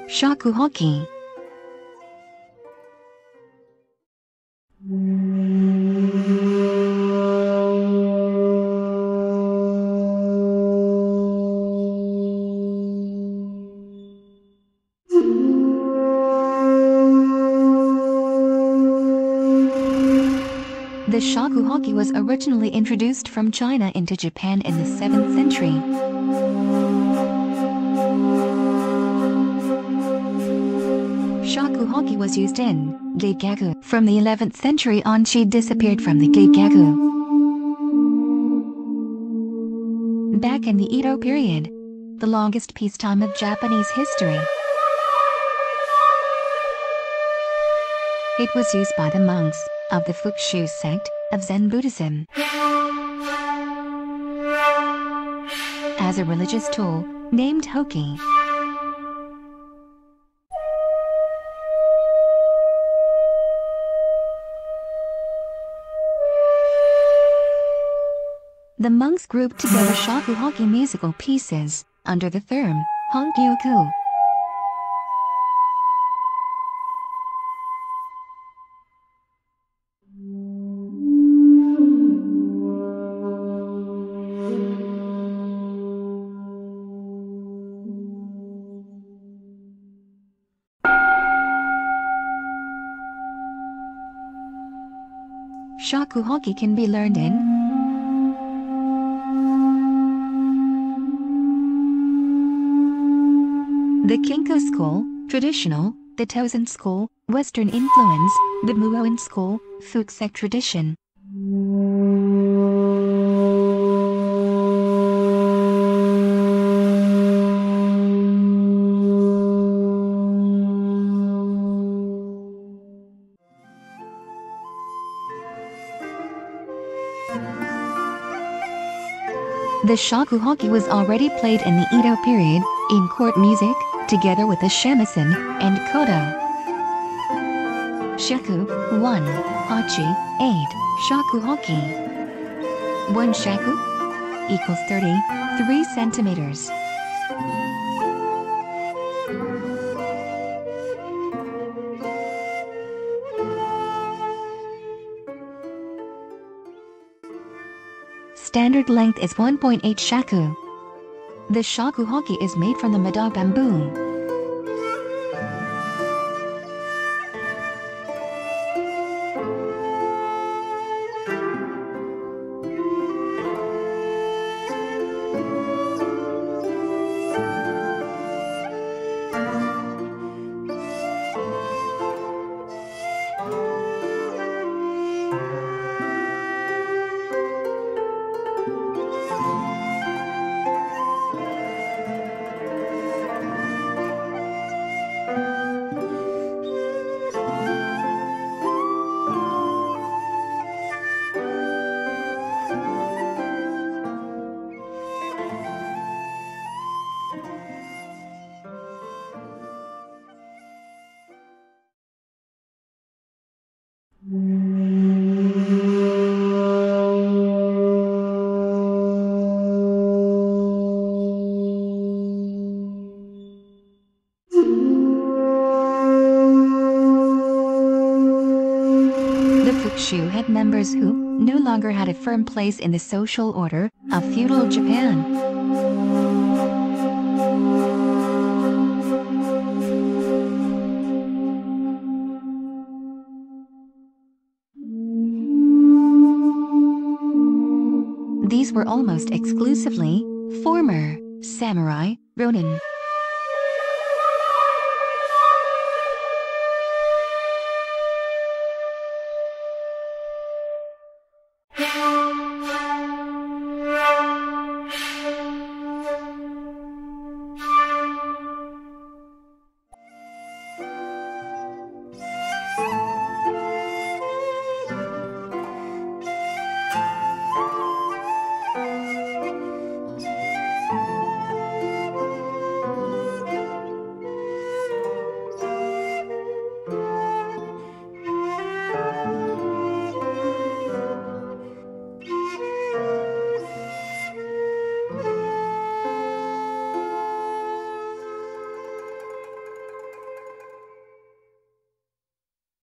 Shakuhachi. The shakuhachi was originally introduced from China into Japan in the 7th century. Shakuhachi was used in geigyaku. From the 11th century on, she disappeared from the geigyaku. Back in the Edo period, the longest peacetime of Japanese history, it was used by the monks of the Fuke-shū sect of Zen Buddhism as a religious tool named hoki. The monks grouped together shakuhachi musical pieces under the term Kyoku. Shakuhachi can be learned in the Kinko school, traditional; the Tozen school, Western influence; the Muoin school, Fuke sect tradition. The shakuhachi was already played in the Edo period, in court music, together with the shamisen and koto. Shaku, 1, hachi, 8, shakuhachi. 1 shaku equals 33 centimeters. Standard length is 1.8 shaku. The shakuhachi is made from the mada bamboo. Fuke-shū had members who no longer had a firm place in the social order of feudal Japan. These were almost exclusively former samurai, ronin,